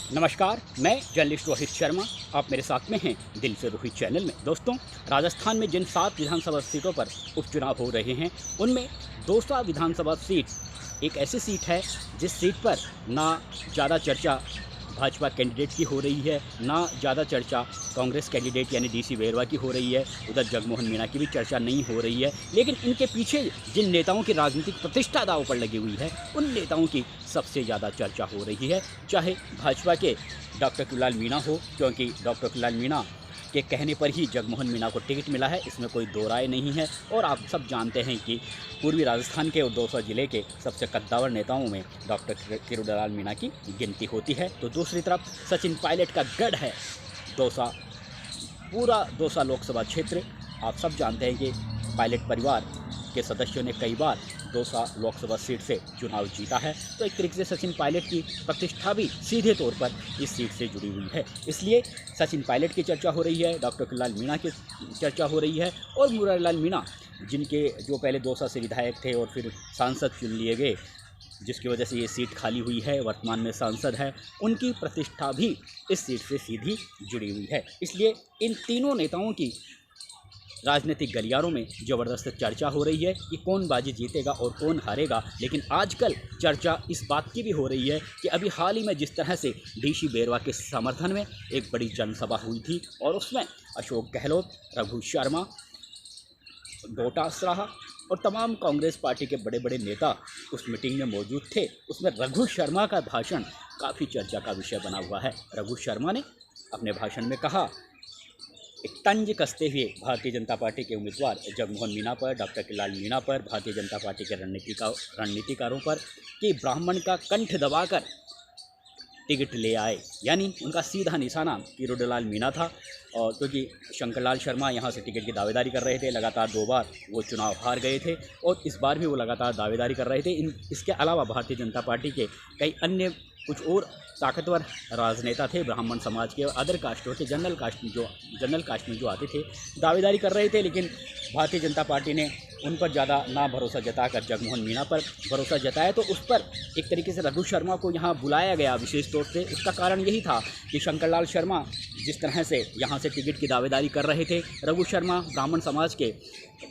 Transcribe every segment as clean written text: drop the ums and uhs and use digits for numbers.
नमस्कार, मैं जर्नलिस्ट रोहित शर्मा। आप मेरे साथ में हैं दिल से रोहित चैनल में। दोस्तों, राजस्थान में जिन 7 विधानसभा सीटों पर उपचुनाव हो रहे हैं, उनमें दौसा विधानसभा सीट एक ऐसी सीट है जिस सीट पर ना ज़्यादा चर्चा भाजपा कैंडिडेट की हो रही है, ना ज़्यादा चर्चा कांग्रेस कैंडिडेट यानी डीसी वेरवा की हो रही है। उधर जगमोहन मीणा की भी चर्चा नहीं हो रही है, लेकिन इनके पीछे जिन नेताओं की राजनीतिक प्रतिष्ठा दांव पर लगी हुई है, उन नेताओं की सबसे ज़्यादा चर्चा हो रही है। चाहे भाजपा के डॉक्टर कुणाल मीणा हो, क्योंकि डॉक्टर कुणाल मीणा के कहने पर ही जगमोहन मीणा को टिकट मिला है, इसमें कोई दो राय नहीं है। और आप सब जानते हैं कि पूर्वी राजस्थान के और दौसा जिले के सबसे कद्दावर नेताओं में डॉक्टर किरोड़ीलाल मीणा की गिनती होती है। तो दूसरी तरफ सचिन पायलट का गढ़ है दौसा, पूरा दौसा लोकसभा क्षेत्र। आप सब जानते हैं कि पायलट परिवार के सदस्यों ने कई बार दौसा लोकसभा सीट से चुनाव जीता है, तो एक तरीके से सचिन पायलट की प्रतिष्ठा भी सीधे तौर पर इस सीट से जुड़ी हुई है। इसलिए सचिन पायलट की चर्चा हो रही है, डॉक्टर कुणाल मीणा की चर्चा हो रही है, और मुरारीलाल मीणा जिनके जो पहले दौसा से विधायक थे और फिर सांसद चुन लिए गए, जिसकी वजह से ये सीट खाली हुई है, वर्तमान में सांसद है, उनकी प्रतिष्ठा भी इस सीट से सीधी जुड़ी हुई है। इसलिए इन तीनों नेताओं की राजनीतिक गलियारों में ज़बरदस्त चर्चा हो रही है कि कौन बाजी जीतेगा और कौन हारेगा। लेकिन आजकल चर्चा इस बात की भी हो रही है कि अभी हाल ही में जिस तरह से डीसी वेरवा के समर्थन में एक बड़ी जनसभा हुई थी और उसमें अशोक गहलोत, रघु शर्मा, डोटासरा और तमाम कांग्रेस पार्टी के बड़े बड़े नेता उस मीटिंग में मौजूद थे। उसमें रघु शर्मा का भाषण काफ़ी चर्चा का विषय बना हुआ है। रघु शर्मा ने अपने भाषण में कहा, एक तंज कसते हुए भारतीय जनता पार्टी के उम्मीदवार जगमोहन मीणा पर, डॉक्टर कुणाल मीणा पर, भारतीय जनता पार्टी के रणनीतिकारों पर कि ब्राह्मण का कंठ दबाकर टिकट ले आए। यानी उनका सीधा निशाना किरोड़ीलाल मीणा था, और क्योंकि शंकरलाल शर्मा यहाँ से टिकट की दावेदारी कर रहे थे, लगातार 2 बार वो चुनाव हार गए थे और इस बार भी वो लगातार दावेदारी कर रहे थे। इसके अलावा भारतीय जनता पार्टी के कई अन्य कुछ और ताकतवर राजनेता थे ब्राह्मण समाज के और अदर कास्टों के, जनरल कास्ट में जो आते थे, दावेदारी कर रहे थे। लेकिन भारतीय जनता पार्टी ने उन पर ज़्यादा ना भरोसा जताकर जगमोहन मीणा पर भरोसा जताया, तो उस पर एक तरीके से रघु शर्मा को यहाँ बुलाया गया विशेष तौर से। उसका कारण यही था कि शंकरलाल शर्मा जिस तरह से यहाँ से टिकट की दावेदारी कर रहे थे, रघु शर्मा ब्राह्मण समाज के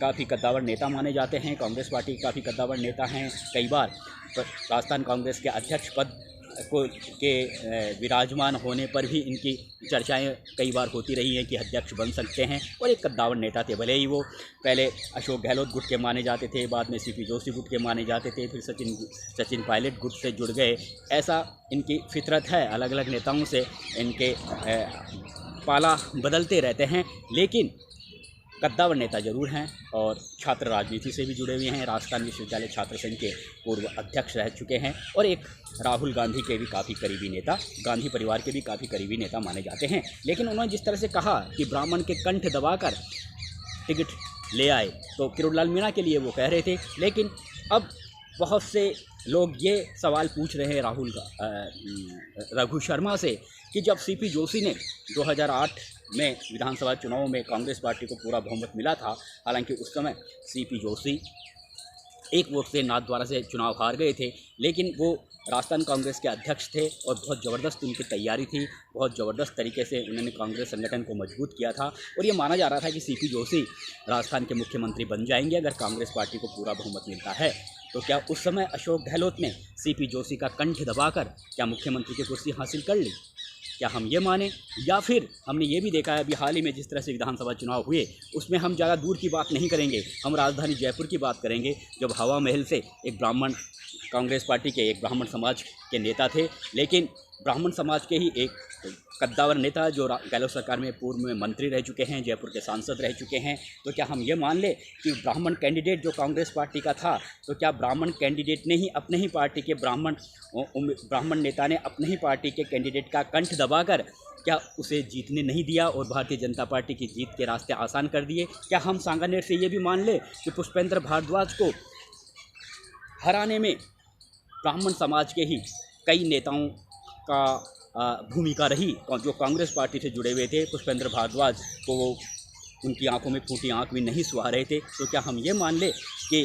काफ़ी कद्दावर नेता माने जाते हैं, कांग्रेस पार्टी के काफ़ी कद्दावर नेता हैं। कई बार राजस्थान कांग्रेस के अध्यक्ष पद के विराजमान होने पर भी इनकी चर्चाएं कई बार होती रही हैं कि अध्यक्ष बन सकते हैं, और एक कद्दावर नेता थे। भले ही वो पहले अशोक गहलोत गुट के माने जाते थे, बाद में सीपी जोशी गुट के माने जाते थे, फिर सचिन पायलट गुट से जुड़ गए। ऐसा इनकी फितरत है, अलग अलग नेताओं से इनके पाला बदलते रहते हैं, लेकिन कद्दावर नेता जरूर हैं और छात्र राजनीति से भी जुड़े हुए हैं। राजस्थान विश्वविद्यालय छात्र संघ के पूर्व अध्यक्ष रह चुके हैं और एक राहुल गांधी के भी काफ़ी करीबी नेता, गांधी परिवार के भी काफ़ी करीबी नेता माने जाते हैं। लेकिन उन्होंने जिस तरह से कहा कि ब्राह्मण के कंठ दबाकर टिकट ले आए, तो किरोड़ीलाल मीणा के लिए वो कह रहे थे। लेकिन अब बहुत से लोग ये सवाल पूछ रहे हैं रघु शर्मा से कि जब सीपी जोशी ने 2008 में विधानसभा चुनाव में कांग्रेस पार्टी को पूरा बहुमत मिला था, हालांकि उस समय सीपी जोशी एक वोट से नाथद्वारा से चुनाव हार गए थे, लेकिन वो राजस्थान कांग्रेस के अध्यक्ष थे और बहुत ज़बरदस्त उनकी तैयारी थी, बहुत ज़बरदस्त तरीके से उन्होंने कांग्रेस संगठन को मजबूत किया था। और ये माना जा रहा था कि सीपी जोशी राजस्थान के मुख्यमंत्री बन जाएंगे अगर कांग्रेस पार्टी को पूरा बहुमत मिलता है। तो क्या उस समय अशोक गहलोत ने सीपी जोशी का कंठ दबाकर क्या मुख्यमंत्री की कुर्सी हासिल कर ली? क्या हम ये माने, या फिर हमने ये भी देखा है अभी हाल ही में जिस तरह से विधानसभा चुनाव हुए, उसमें हम ज़्यादा दूर की बात नहीं करेंगे, हम राजधानी जयपुर की बात करेंगे, जब हवा महल से एक ब्राह्मण कांग्रेस पार्टी के एक ब्राह्मण समाज के नेता थे, लेकिन ब्राह्मण समाज के ही एक कद्दावर नेता जो गहलोत सरकार में पूर्व में मंत्री रह चुके हैं, जयपुर के सांसद रह चुके हैं। तो क्या हम ये मान ले कि ब्राह्मण कैंडिडेट जो कांग्रेस पार्टी का था, तो क्या ब्राह्मण कैंडिडेट ने ही अपने ही पार्टी के ब्राह्मण नेता ने अपने ही पार्टी के कैंडिडेट का कंठ दबाकर क्या उसे जीतने नहीं दिया और भारतीय जनता पार्टी की जीत के रास्ते आसान कर दिए? क्या हम सांगानेर से ये भी मान ले कि पुष्पेंद्र भारद्वाज को हराने में ब्राह्मण समाज के ही कई नेताओं का भूमिका रही, जो कांग्रेस पार्टी से जुड़े हुए थे? पुष्पेंद्र भारद्वाज को वो उनकी आंखों में फूटी आंख भी नहीं सुहा रहे थे। तो क्या हम ये मान ले कि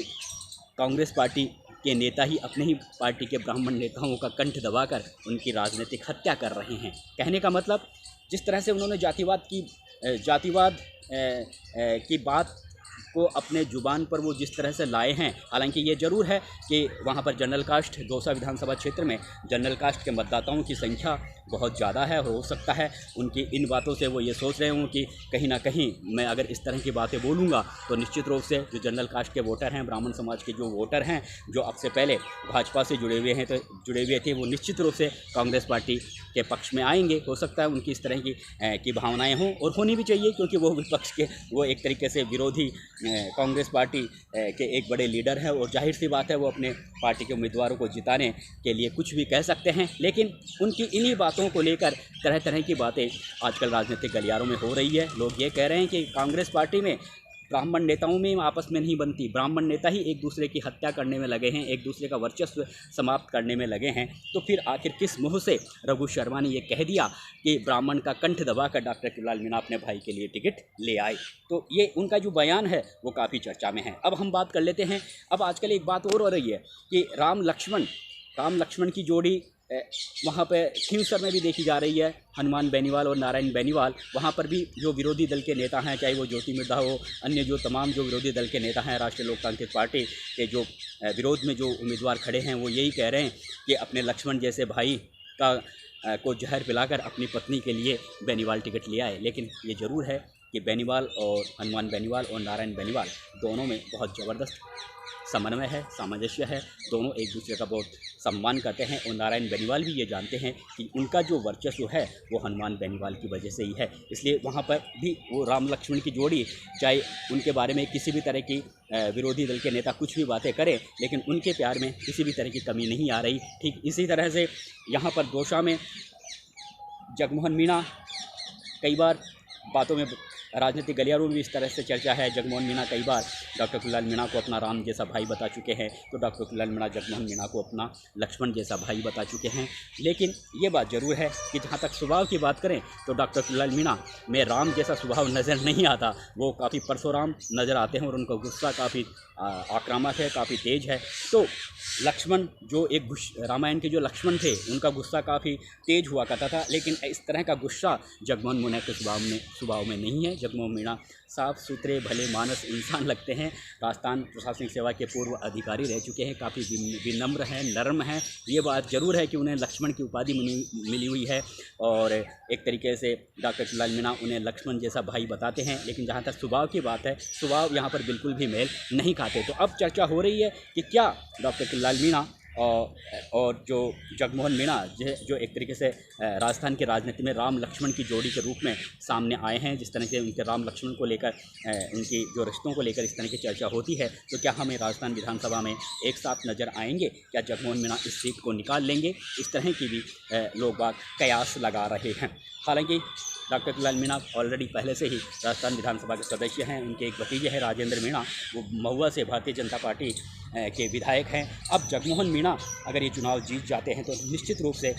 कांग्रेस पार्टी के नेता ही अपने ही पार्टी के ब्राह्मण नेताओं का कंठ दबाकर उनकी राजनीतिक हत्या कर रहे हैं। कहने का मतलब जिस तरह से उन्होंने जातिवाद की बात को अपने ज़ुबान पर वो जिस तरह से लाए हैं, हालांकि ये ज़रूर है कि वहाँ पर जनरल कास्ट दौसा विधानसभा क्षेत्र में जनरल कास्ट के मतदाताओं की संख्या बहुत ज़्यादा है। हो सकता है उनकी इन बातों से वो ये सोच रहे हों कि कहीं ना कहीं मैं अगर इस तरह की बातें बोलूँगा तो निश्चित रूप से जो जनरल कास्ट के वोटर हैं, ब्राह्मण समाज के जो वोटर हैं, जो अब से पहले भाजपा से जुड़े हुए थे, वो निश्चित रूप से कांग्रेस पार्टी के पक्ष में आएंगे। हो सकता है उनकी इस तरह की भावनाएं हों, और होनी भी चाहिए, क्योंकि वो विपक्ष के वो एक तरीके से विरोधी कांग्रेस पार्टी के एक बड़े लीडर हैं, और जाहिर सी बात है वो अपने पार्टी के उम्मीदवारों को जिताने के लिए कुछ भी कह सकते हैं। लेकिन उनकी इन्हीं बातों को लेकर तरह तरह की बातें आजकल राजनीतिक गलियारों में हो रही है। लोग ये कह रहे हैं कि कांग्रेस पार्टी में ब्राह्मण नेताओं में आपस में नहीं बनती, ब्राह्मण नेता ही एक दूसरे की हत्या करने में लगे हैं, एक दूसरे का वर्चस्व समाप्त करने में लगे हैं। तो फिर आखिर किस मुँह से रघु शर्मा ने ये कह दिया कि ब्राह्मण का कंठ दबाकर डॉक्टर कृपाल मीणा अपने भाई के लिए टिकट ले आए? तो ये उनका जो बयान है वो काफ़ी चर्चा में है। अब हम बात कर लेते हैं, अब आजकल एक बात और हो रही है कि राम लक्ष्मण की जोड़ी वहाँ पे खींवसर में भी देखी जा रही है। हनुमान बेनीवाल और नारायण बेनीवाल, वहाँ पर भी जो विरोधी दल के नेता हैं, चाहे वो ज्योति मिर्धा हो, अन्य जो तमाम जो विरोधी दल के नेता हैं, राष्ट्रीय लोकतांत्रिक पार्टी के जो विरोध में जो उम्मीदवार खड़े हैं, वो यही कह रहे हैं कि अपने लक्ष्मण जैसे भाई को जहर पिलाकर अपनी पत्नी के लिए बेनीवाल टिकट ले आए। लेकिन ये ज़रूर है कि बेनीवाल और हनुमान बेनीवाल और नारायण बेनीवाल दोनों में बहुत ज़बरदस्त समन्वय है, सामंजस्य है, दोनों एक दूसरे का बहुत सम्मान करते हैं। और नारायण बेनीवाल भी ये जानते हैं कि उनका जो वर्चस्व है वो हनुमान बेनीवाल की वजह से ही है। इसलिए वहाँ पर भी वो राम लक्ष्मण की जोड़ी, चाहे उनके बारे में किसी भी तरह की विरोधी दल के नेता कुछ भी बातें करें, लेकिन उनके प्यार में किसी भी तरह की कमी नहीं आ रही। ठीक इसी तरह से यहाँ पर दौसा में जगमोहन मीणा, कई बार बातों में राजनीतिक गलियारों में भी इस तरह से चर्चा है, जगमोहन मीणा कई बार डॉक्टर कृपाल मीणा को अपना राम जैसा भाई बता चुके हैं, तो डॉक्टर कृपाल मीणा जगमोहन मीणा को अपना लक्ष्मण जैसा भाई बता चुके हैं। लेकिन ये बात ज़रूर है कि जहाँ तक स्वभाव की बात करें तो डॉक्टर कृपाल मीणा में राम जैसा स्वभाव नज़र नहीं आता, वो काफ़ी परशुराम नज़र आते हैं और उनका गुस्सा काफ़ी आक्रामक है, काफ़ी तेज है। तो लक्ष्मण जो रामायण के जो लक्ष्मण थे, उनका गुस्सा काफ़ी तेज हुआ करता था, लेकिन इस तरह का गुस्सा जगमोहन मीणा के स्वभाव में नहीं है। जगमोहन मीणा साफ़ सुथरे भले मानस इंसान लगते हैं। राजस्थान प्रशासनिक सेवा के पूर्व अधिकारी रह चुके हैं, काफ़ी विनम्र हैं, नर्म हैं। ये बात ज़रूर है कि उन्हें लक्ष्मण की उपाधि मिली हुई है, और एक तरीके से डॉक्टर कृपाल मीणा उन्हें लक्ष्मण जैसा भाई बताते हैं। लेकिन जहाँ तक स्वभाव की बात है, स्वभाव यहाँ पर बिल्कुल भी मेल नहीं खाते। तो अब चर्चा हो रही है कि क्या डॉक्टर कृपाल मीणा और जो जगमोहन मीणा जो एक तरीके से राजस्थान की राजनीति में राम लक्ष्मण की जोड़ी के रूप में सामने आए हैं, जिस तरह से उनके राम लक्ष्मण को लेकर उनकी जो रिश्तों को लेकर इस तरह की चर्चा होती है, तो क्या हमें राजस्थान विधानसभा में एक साथ नज़र आएंगे? क्या जगमोहन मीणा इस सीट को निकाल लेंगे? इस तरह की भी लोग बात कयास लगा रहे हैं। हालांकि डॉक्टर कृपाल मीणा ऑलरेडी पहले से ही राजस्थान विधानसभा के सदस्य हैं। उनके एक भतीजे हैं राजेंद्र मीणा, वो महुआ से भारतीय जनता पार्टी के विधायक हैं। अब जगमोहन मीणा अगर ये चुनाव जीत जाते हैं तो निश्चित रूप से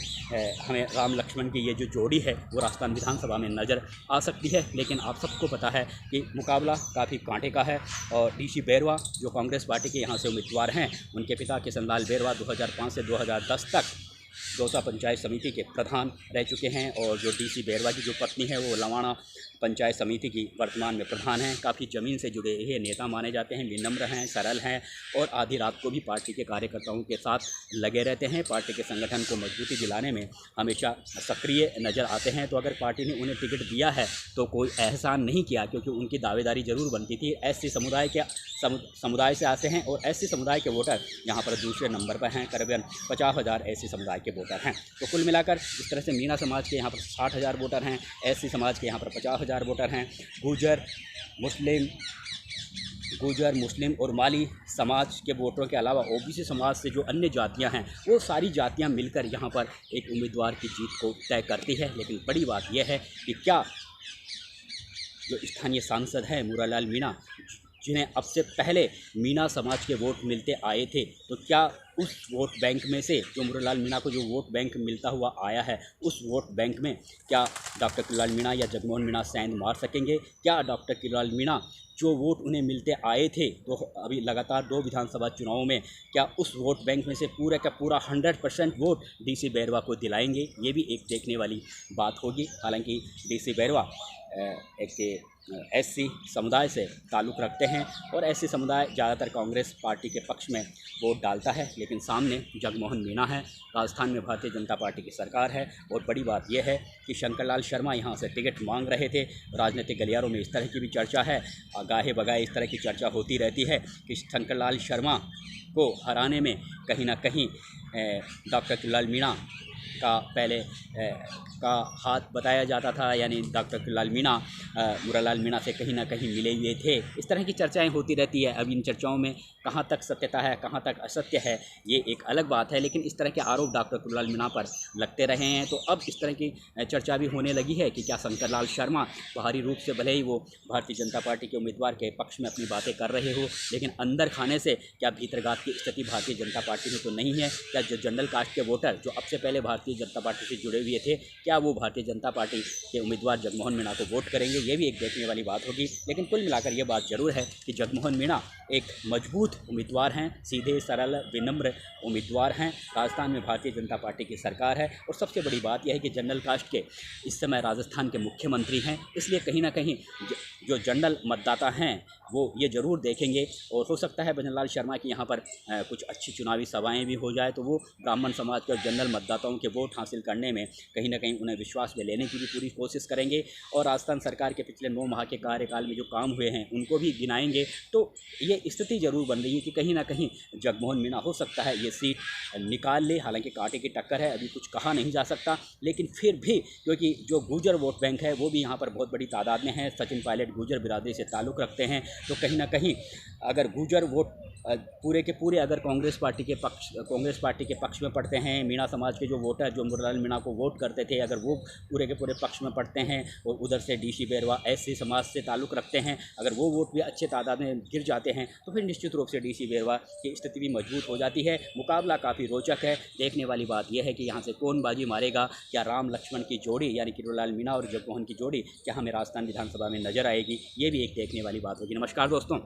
हमें राम लक्ष्मण की ये जो जोड़ी है वो राजस्थान विधानसभा में नज़र आ सकती है। लेकिन आप सबको पता है कि मुकाबला काफ़ी कांटे का है, और डीसी बैरवा जो कांग्रेस पार्टी के यहाँ से उम्मीदवार हैं, उनके पिता किशन लाल बैरवा 2005 से 2010 तक दौसा पंचायत समिति के प्रधान रह चुके हैं, और जो डीसी बैरवा की जो पत्नी है वो लवाणा पंचायत समिति की वर्तमान में प्रधान हैं। काफ़ी ज़मीन से जुड़े हुए नेता माने जाते हैं, विनम्र हैं, सरल हैं, और आधी रात को भी पार्टी के कार्यकर्ताओं के साथ लगे रहते हैं। पार्टी के संगठन को मजबूती दिलाने में हमेशा सक्रिय नज़र आते हैं। तो अगर पार्टी ने उन्हें टिकट दिया है तो कोई एहसान नहीं किया, क्योंकि उनकी दावेदारी ज़रूर बनती थी। एससी समुदाय से आते हैं, और एससी समुदाय के वोटर यहाँ पर दूसरे नंबर पर हैं। करीबन 50,000 एससी समुदाय के वोटर हैं। तो कुल मिलाकर इस तरह से मीणा समाज के यहाँ पर 60,000 वोटर हैं, एससी समाज के यहाँ पर 50,000 वोटर हैं। गुजर, मुस्लिम और माली समाज के वोटरों के अलावा ओबीसी समाज से जो अन्य जातियां हैं, वो सारी जातियां मिलकर यहाँ पर एक उम्मीदवार की जीत को तय करती है। लेकिन बड़ी बात यह है कि क्या जो स्थानीय सांसद हैं मूरालाल मीणा, जिन्हें अब से पहले मीणा समाज के वोट मिलते आए थे, तो क्या उस वोट बैंक में से जो मुरारलाल मीणा को जो वोट बैंक मिलता हुआ आया है, उस वोट बैंक में क्या डॉक्टर किरोड़ीलाल मीणा या जगमोहन मीणा सेंध मार सकेंगे? क्या डॉक्टर किरोड़ीलाल मीणा जो वोट उन्हें मिलते आए थे तो अभी लगातार 2 विधानसभा चुनावों में, क्या उस वोट बैंक में से पूरा का पूरा 100% वोट डीसी बैरवा को दिलाएंगे? ये भी एक देखने वाली बात होगी। हालांकि डीसी बैरवा एक एससी समुदाय से ताल्लुक़ रखते हैं और एससी समुदाय ज़्यादातर कांग्रेस पार्टी के पक्ष में वोट डालता है, लेकिन सामने जगमोहन मीणा है, राजस्थान में भारतीय जनता पार्टी की सरकार है। और बड़ी बात यह है कि शंकरलाल शर्मा यहाँ से टिकट मांग रहे थे। राजनीतिक गलियारों में इस तरह की भी चर्चा है, गाहे बगाए इस तरह की चर्चा होती रहती है कि शंकरलाल शर्मा को हराने में कहीं ना कहीं डॉक्टर किरोड़ीलाल मीणा का पहले का हाथ बताया जाता था, यानी डॉक्टर किरोड़ीलाल मीणा मुरारलाल मीणा से कहीं ना कहीं मिले हुए थे। इस तरह की चर्चाएं होती रहती है। अब इन चर्चाओं में कहाँ तक सत्यता है, कहाँ तक असत्य है, ये एक अलग बात है, लेकिन इस तरह के आरोप डॉक्टर किरोड़ीलाल मीणा पर लगते रहे हैं। तो अब इस तरह की चर्चा भी होने लगी है कि क्या शंकरलाल शर्मा बाहरी रूप से भले ही वो भारतीय जनता पार्टी के उम्मीदवार के पक्ष में अपनी बातें कर रहे हो, लेकिन अंदर खाने से क्या भीतरघात की स्थिति भारतीय जनता पार्टी में तो नहीं है? क्या जो जनरल कास्ट के वोटर जो अब से पहले भारतीय जनता पार्टी से जुड़े हुए थे, क्या वो भारतीय जनता पार्टी के उम्मीदवार जगमोहन मीणा को वोट करेंगे? ये भी एक देखने वाली बात होगी। लेकिन कुल मिलाकर ये बात जरूर है कि जगमोहन मीणा एक मजबूत उम्मीदवार हैं, सीधे सरल विनम्र उम्मीदवार हैं। राजस्थान में भारतीय जनता पार्टी की सरकार है और सबसे बड़ी बात यह है कि जनरल कास्ट के इस समय राजस्थान के मुख्यमंत्री हैं, इसलिए कहीं ना कहीं जो जनरल मतदाता हैं वो ये ज़रूर देखेंगे। और हो सकता है भजनलाल शर्मा की यहाँ पर कुछ अच्छी चुनावी सभाएं भी हो जाए तो वो ब्राह्मण समाज के और जनरल मतदाताओं के वोट हासिल करने में कहीं ना कहीं उन्हें विश्वास में लेने की भी पूरी कोशिश करेंगे। और राजस्थान सरकार के पिछले 9 माह के कार्यकाल में जो काम हुए हैं उनको भी गिनाएंगे। तो ये स्थिति ज़रूर बन रही है कि कहीं ना कहीं जगमोहन मीणा हो सकता है ये सीट निकाल ले। हालांकि कांटे की टक्कर है, अभी कुछ कहा नहीं जा सकता, लेकिन फिर भी क्योंकि जो गुर्जर वोट बैंक है वो भी यहाँ पर बहुत बड़ी तादाद में है। सचिन पायलट गुर्जर बिरादरी से ताल्लुक़ रखते हैं, तो कहीं ना कहीं अगर गुर्जर वोट पूरे के पूरे अगर कांग्रेस पार्टी के पक्ष में पड़ते हैं, मीणा समाज के जो वोटर जो मुरारलाल मीणा को वोट करते थे, अगर वो पूरे के पूरे पक्ष में पड़ते हैं और उधर से डीसी बैरवा एससी समाज से ताल्लुक़ रखते हैं, अगर वो वोट भी अच्छे तादाद में गिर जाते हैं तो फिर निश्चित रूप से डीसी बैरवा की स्थिति भी मजबूत हो जाती है। मुकाबला काफ़ी रोचक है। देखने वाली बात यह है कि यहाँ से कौन बाजी मारेगा। क्या राम लक्ष्मण की जोड़ी यानी किरोड़ीलाल मीणा और जगमोहन की जोड़ी क्या हमें राजस्थान विधानसभा में नजर आएगी? ये भी एक देखने वाली बात होगी। नमस्कार दोस्तों।